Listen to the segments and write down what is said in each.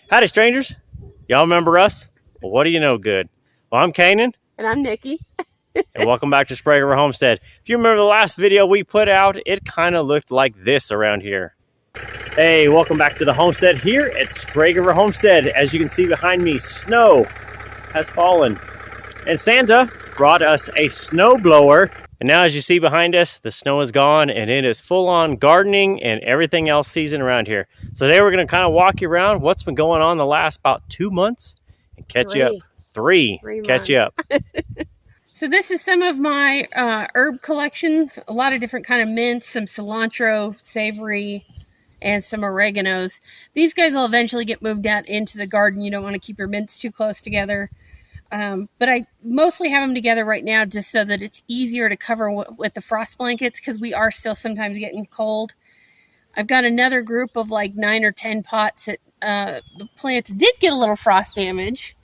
Howdy, strangers. Y'all remember us? Well, what do you know good? Well, I'm Kanan, And I'm Nikki. and welcome back to Sprague Homestead. If you remember the last video we put out, it kind of looked like this around here. Hey, welcome back to the homestead here at Sprague Homestead. As you can see behind me, snow has fallen. And Santa brought us a snow blower. And now as you see behind us, the snow is gone and it is full on gardening and everything else season around here. So today we're going to kind of walk you around what's been going on the last about 2 months and catch you up. Three catch you up. So this is some of my herb collection. A lot of different kind of mints, some cilantro, savory, and some oreganos. These guys will eventually get moved out into the garden. You don't want to keep your mints too close together. But I mostly have them together right now just so that it's easier to cover with the frost blankets because we are still sometimes getting cold. I've got another group of like 9 or 10 pots that the plants did get a little frost damage.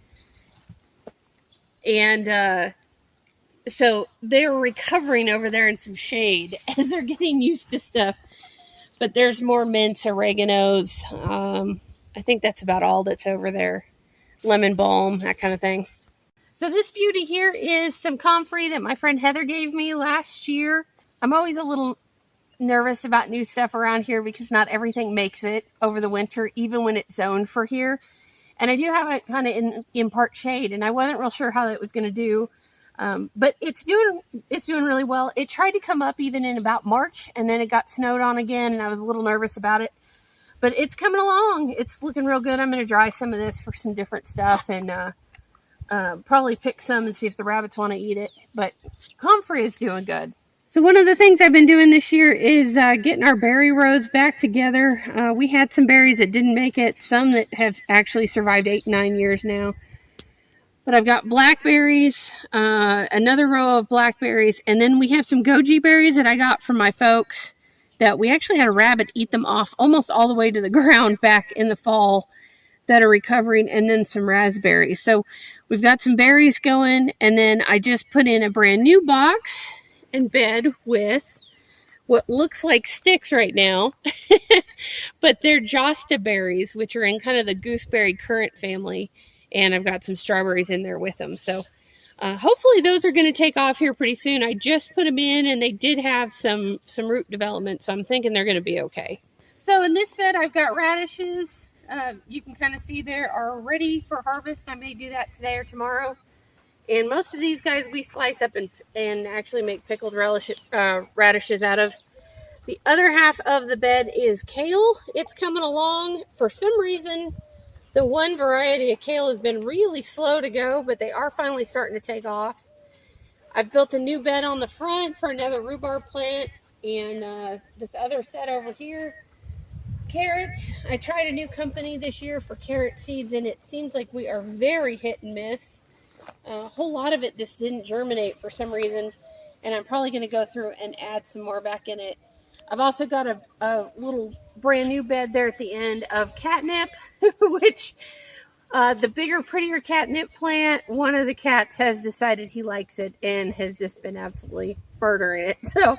And so they're recovering over there in some shade as they're getting used to stuff. But there's more mints, oreganos. I think that's about all that's over there. Lemon balm, that kind of thing. So this beauty here is some comfrey that my friend Heather gave me last year. I'm always a little nervous about new stuff around here because not everything makes it over the winter, even when it's zoned for here. And I do have it kind of in part shade, and I wasn't real sure how that was going to do. But it's doing really well. It tried to come up even in about March, and then it got snowed on again, and I was a little nervous about it. But it's coming along. It's looking real good. I'm going to dry some of this for some different stuff, and probably pick some and see if the rabbits want to eat it. But comfrey is doing good. So one of the things I've been doing this year is getting our berry rows back together. We had some berries that didn't make it, some that have actually survived 8-9 years now. But I've got blackberries, another row of blackberries, and then we have some goji berries that I got from my folks that we actually had a rabbit eat them off almost all the way to the ground back in the fall that are recovering, and then some raspberries. So we've got some berries going, and then I just put in a brand new box and bed with what looks like sticks right now, but they're Josta berries, which are in kind of the gooseberry currant family, and I've got some strawberries in there with them. So hopefully those are going to take off here pretty soon. I just put them in, and they did have some root development, so I'm thinking they're going to be okay. So in this bed, I've got radishes. You can kind of see they are ready for harvest. I may do that today or tomorrow. And most of these guys we slice up and actually make pickled radishes out of. The other half of the bed is kale. It's coming along. For some reason, the one variety of kale has been really slow to go, but they are finally starting to take off. I've built a new bed on the front for another rhubarb plant, and this other set over here. Carrots. I tried a new company this year for carrot seeds, and it seems like we are very hit and miss. A whole lot of it just didn't germinate for some reason, and I'm probably going to go through and add some more back in it. I've also got a little brand new bed there at the end of catnip, which the bigger, prettier catnip plant, one of the cats has decided he likes it and has just been absolutely murdering it. So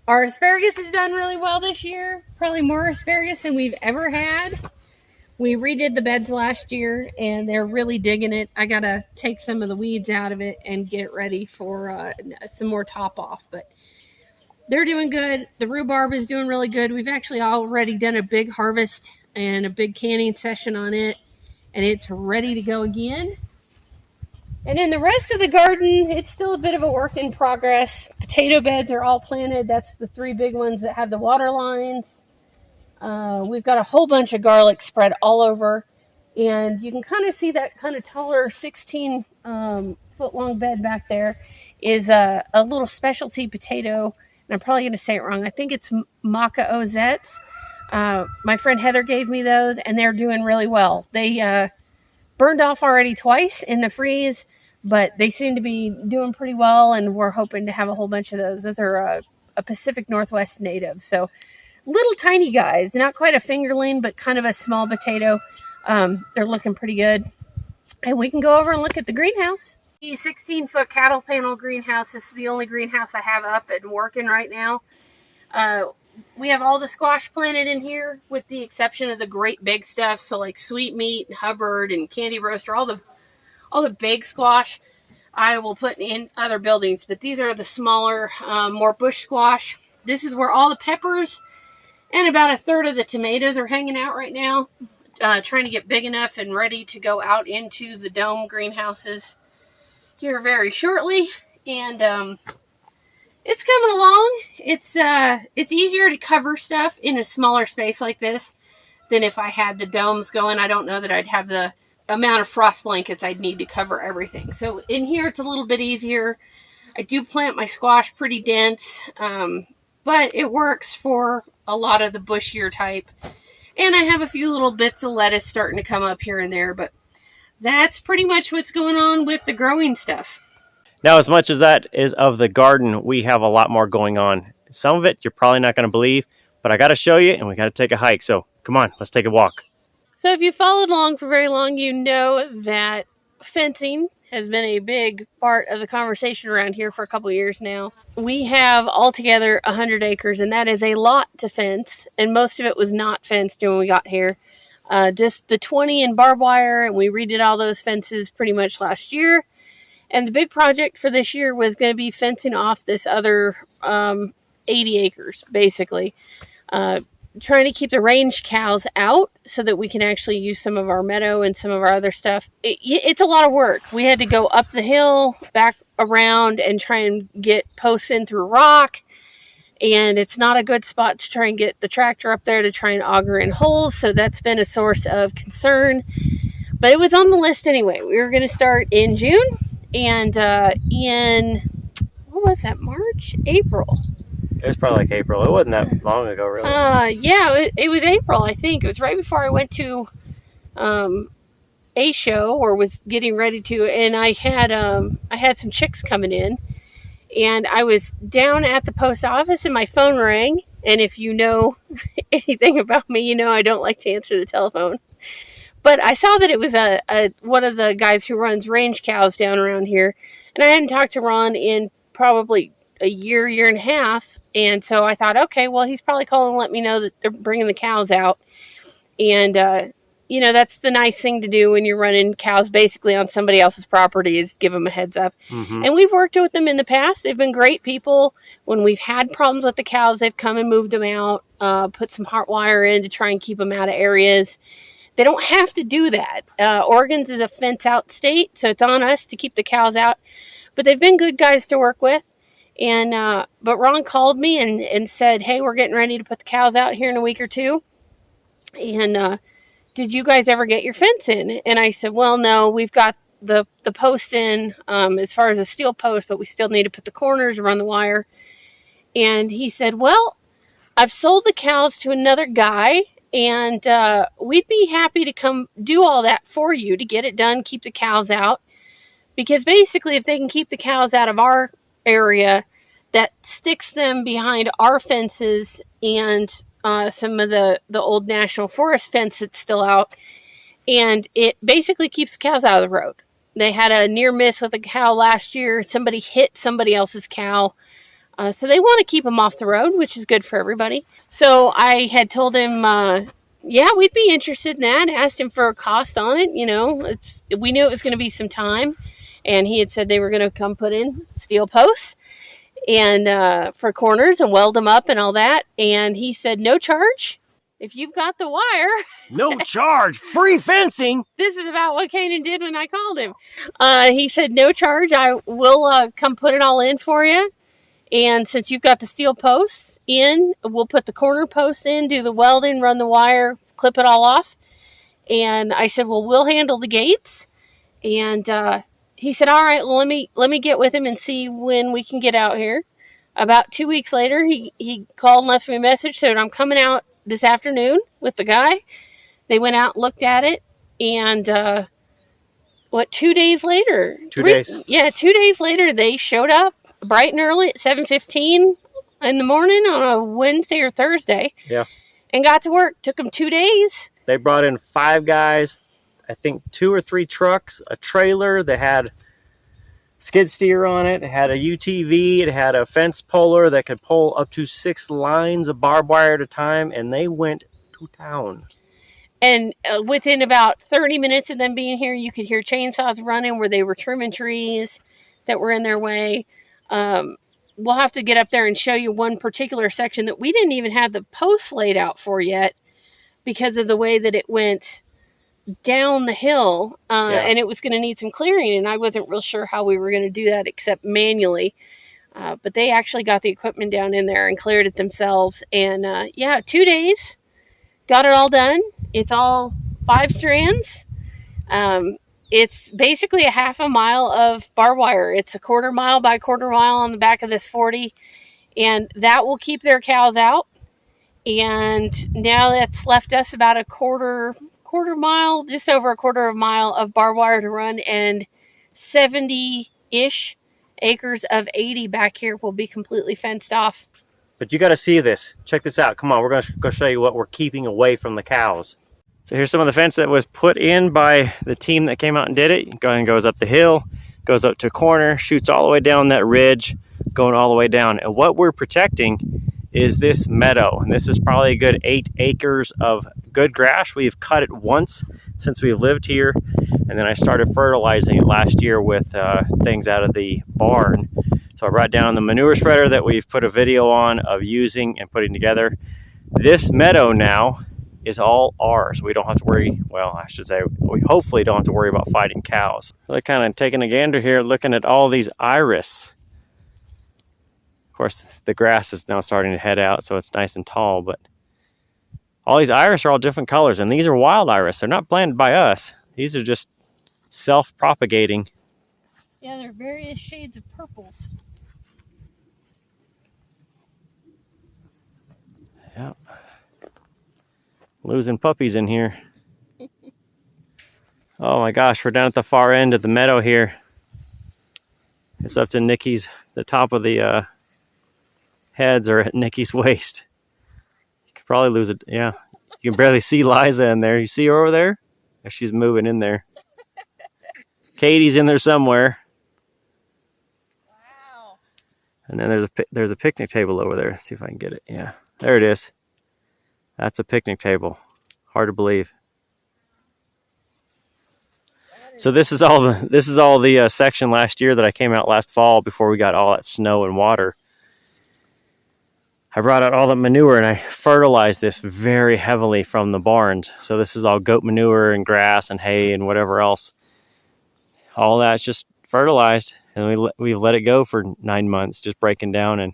our asparagus has done really well this year, probably more asparagus than we've ever had. We redid the beds last year, and they're really digging it. I got to take some of the weeds out of it and get it ready for some more top off. But they're doing good. The rhubarb is doing really good. We've actually already done a big harvest and a big canning session on it, and it's ready to go again. And in the rest of the garden, it's still a bit of a work in progress. Potato beds are all planted. That's the 3 big ones that have the water lines. We've got a whole bunch of garlic spread all over, and you can kind of see that kind of taller 16 foot long bed back there is a little specialty potato, and I'm probably going to say it wrong. I think it's maca ozettes. My friend Heather gave me those, and they're doing really well. They burned off already twice in the freeze, but they seem to be doing pretty well, and we're hoping to have a whole bunch of those. Those are a Pacific Northwest native, so little tiny guys, not quite a fingerling, but kind of a small potato. They're looking pretty good. And we can go over and look at the greenhouse. The 16-foot cattle panel greenhouse. This is the only greenhouse I have up and working right now. we have all the squash planted in here, with the exception of the great big stuff. So like Sweet Meat, Hubbard, and Candy Roaster, all the big squash I will put in other buildings. But these are the smaller, more bush squash. This is where all the peppers and about a third of the tomatoes are hanging out right now. Trying to get big enough and ready to go out into the dome greenhouses here very shortly. And it's coming along. It's easier to cover stuff in a smaller space like this than if I had the domes going. I don't know that I'd have the amount of frost blankets I'd need to cover everything. So in here it's a little bit easier. I do plant my squash pretty dense, but it works for a lot of the bushier type. And I have a few little bits of lettuce starting to come up here and there, but that's pretty much what's going on with the growing stuff. Now, as much as that is of the garden, we have a lot more going on. Some of it you're probably not going to believe, but I got to show you, and we got to take a hike. So come on, let's take a walk. So if you followed along for very long, you know that fencing has been a big part of the conversation around here for a couple of years now. We have altogether 100 acres, and that is a lot to fence, and most of it was not fenced when we got here. Just the 20 in barbed wire, and we redid all those fences pretty much last year. And the big project for this year was going to be fencing off this other 80 acres, basically. Trying to keep the range cows out so that we can actually use some of our meadow and some of our other stuff. It's a lot of work. We had to go up the hill, back around, and try and get posts in through rock. And it's not a good spot to try and get the tractor up there to try and auger in holes. So that's been a source of concern. But it was on the list anyway. We were going to start in June. And in, what was that, March? April. It was probably like April. It wasn't that long ago, really. Yeah, it was April, I think. It was right before I went to a show, or was getting ready to, and I had some chicks coming in, and I was down at the post office, and my phone rang. And if you know anything about me, you know I don't like to answer the telephone. But I saw that it was one of the guys who runs range cows down around here. And I hadn't talked to Ron in probably a year and a half. And so I thought, okay, well, he's probably calling to let me know that they're bringing the cows out. And, that's the nice thing to do when you're running cows basically on somebody else's property, is give them a heads up. Mm-hmm. And we've worked with them in the past. They've been great people. When we've had problems with the cows, they've come and moved them out, put some hot wire in to try and keep them out of areas. They don't have to do that. Oregon's is a fence-out state, so it's on us to keep the cows out. But they've been good guys to work with. And but Ron called me and said, hey, we're getting ready to put the cows out here in a week or two. And did you guys ever get your fence in? And I said, well, no, we've got the post in as far as a steel post, but we still need to put the corners, run the wire. And he said, well, I've sold the cows to another guy, and we'd be happy to come do all that for you to get it done, keep the cows out. Because basically, if they can keep the cows out of our area, that sticks them behind our fences and some of the old National Forest fence that's still out. And it basically keeps the cows out of the road. They had a near miss with a cow last year. Somebody hit somebody else's cow. So they want to keep them off the road, which is good for everybody. So I had told him, yeah, we'd be interested in that. Asked him for a cost on it. We knew it was going to be some time. And he had said they were going to come put in steel posts and for corners and weld them up and all that. And he said, no charge. If you've got the wire. No charge. Free fencing. This is about what Kanan did when I called him. He said, no charge. I will come put it all in for you. And since you've got the steel posts in, we'll put the corner posts in, do the welding, run the wire, clip it all off. And I said, well, we'll handle the gates. And he said, all right, well, let me get with him and see when we can get out here. About 2 weeks later, he called and left me a message, said, I'm coming out this afternoon with the guy. They went out and looked at it. And 2 days later? 2 days. Yeah, 2 days later, they showed up bright and early at 7:15 in the morning on a Wednesday or Thursday. Yeah. And got to work. Took them 2 days. They brought in 5 guys, I think 2 or 3 trucks, a trailer. They had skid steer on it. It had a UTV. It had a fence puller that could pull up to 6 lines of barbed wire at a time, and they went to town. And within about 30 minutes of them being here, you could hear chainsaws running where they were trimming trees that were in their way. We'll have to get up there and show you one particular section that we didn't even have the posts laid out for yet because of the way that it went down the hill. And it was going to need some clearing, and I wasn't real sure how we were going to do that except manually. But they actually got the equipment down in there and cleared it themselves. And 2 days, got it all done. It's all 5 strands. It's basically a half a mile of barbed wire. It's a 1/4 mile by 1/4 mile on the back of this 40. And that will keep their cows out. And now that's left us about a quarter mile, just over a 1/4 mile of barbed wire to run. And 70-ish acres of 80 back here will be completely fenced off. But you got to see this. Check this out. Come on, we're going to go show you what we're keeping away from the cows. So here's some of the fence that was put in by the team that came out and did it. Goes up the hill, goes up to a corner, shoots all the way down that ridge, going all the way down. And what we're protecting is this meadow. And this is probably a good 8 acres of good grass. We've cut it once since we lived here. And then I started fertilizing it last year with things out of the barn. So I brought down the manure spreader that we've put a video on of using and putting together. This meadow now is all ours. We don't have to worry, well, I should say, we hopefully don't have to worry about fighting cows. Really kind of taking a gander here, looking at all these iris. Of course, the grass is now starting to head out, so it's nice and tall, but all these iris are all different colors, and these are wild iris. They're not planted by us. These are just self-propagating. Yeah, they're various shades of purples. Yeah. Losing puppies in here. Oh my gosh, we're down at the far end of the meadow here. It's up to Nikki's, the top of the heads are at Nikki's waist. You could probably lose it. Yeah, you can barely see Liza in there. You see her over there? She's moving in there. Katie's in there somewhere. Wow. And then there's a picnic table over there. Let's see if I can get it. Yeah, there it is. That's a picnic table. Hard to believe. So this is all the section last year that I came out last fall before we got all that snow and water. I brought out all the manure and I fertilized this very heavily from the barns. So this is all goat manure and grass and hay and whatever else. All that's just fertilized, and we let it go for 9 months, just breaking down, and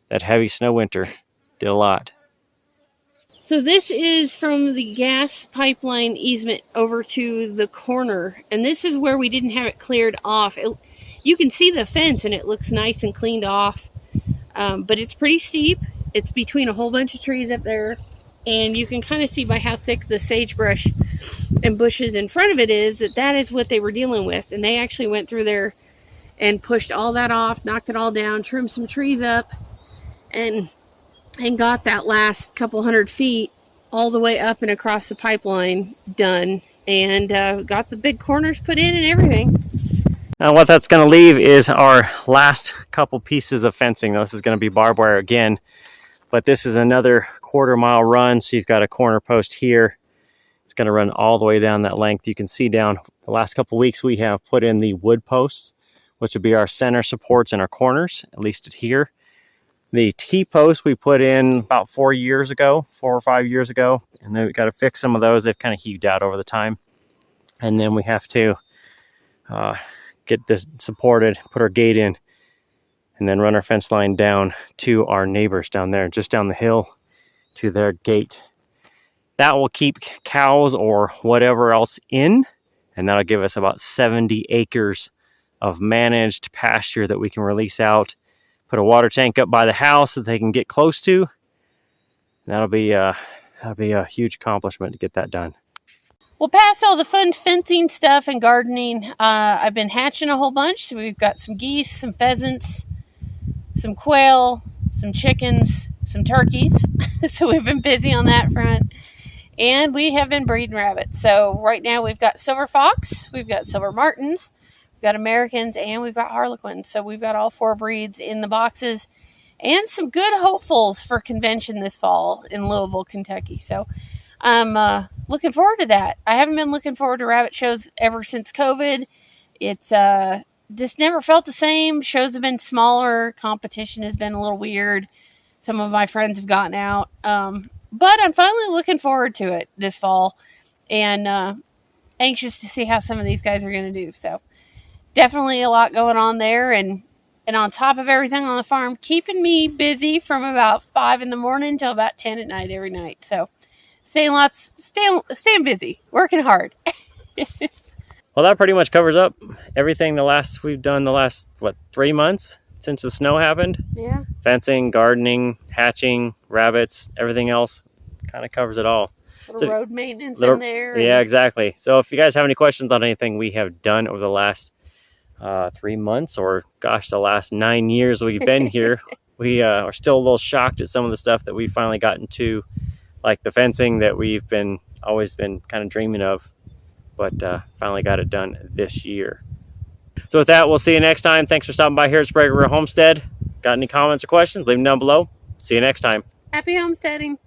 that heavy snow winter did a lot. So this is from the gas pipeline easement over to the corner, and this is where we didn't have it cleared off. You can see the fence and it looks nice and cleaned off, but it's pretty steep. It's between a whole bunch of trees up there, and you can kind of see by how thick the sagebrush and bushes in front of it is that is what they were dealing with. And they actually went through there and pushed all that off, knocked it all down, trimmed some trees up, and got that last couple 100 feet all the way up and across the pipeline done, and got the big corners put in and everything. Now what that's going to leave is our last couple pieces of fencing. Now, this is going to be barbed wire again, but this is another 1/4 mile run. So you've got a corner post here. It's going to run all the way down that length. You can see down the last couple weeks we have put in the wood posts, which would be our center supports and our corners, at least here. The T-posts we put in about 4 or 5 years ago, and then we got to fix some of those. They've kind of heaved out over the time. And then we have to get this supported, put our gate in, and then run our fence line down to our neighbors down there, just down the hill to their gate. That will keep cows or whatever else in, and that'll give us about 70 acres of managed pasture that we can release out. Put a water tank up by the house that they can get close to. That'll be a huge accomplishment to get that done. Well, past all the fun fencing stuff and gardening, I've been hatching a whole bunch. So we've got some geese, some pheasants, some quail, some chickens, some turkeys. So we've been busy on that front. And we have been breeding rabbits. So right now we've got silver fox, we've got silver martins, we've got Americans, and we've got Harlequins. So we've got all 4 breeds in the boxes, and some good hopefuls for convention this fall in Louisville, Kentucky. So I'm looking forward to that. I haven't been looking forward to rabbit shows ever since COVID. It's just never felt the same. Shows have been smaller. Competition has been a little weird. Some of my friends have gotten out. But I'm finally looking forward to it this fall, and anxious to see how some of these guys are going to do. So definitely a lot going on there, and on top of everything on the farm, keeping me busy from about 5 in the morning till about 10 at night every night. So staying busy, working hard. Well, that pretty much covers up everything we've done the last, 3 months since the snow happened. Yeah. Fencing, gardening, hatching, rabbits, everything else kind of covers it all. Little road maintenance in there. Yeah, exactly. So if you guys have any questions on anything we have done over the last 3 months, or gosh, the last 9 years we've been here, we are still a little shocked at some of the stuff that we finally gotten to, like the fencing that we've always been kind of dreaming of, but finally got it done this year. So with that, we'll see you next time. Thanks for stopping by here at Sprague River Homestead. Got any comments or questions? Leave them down below. See you next time. Happy homesteading.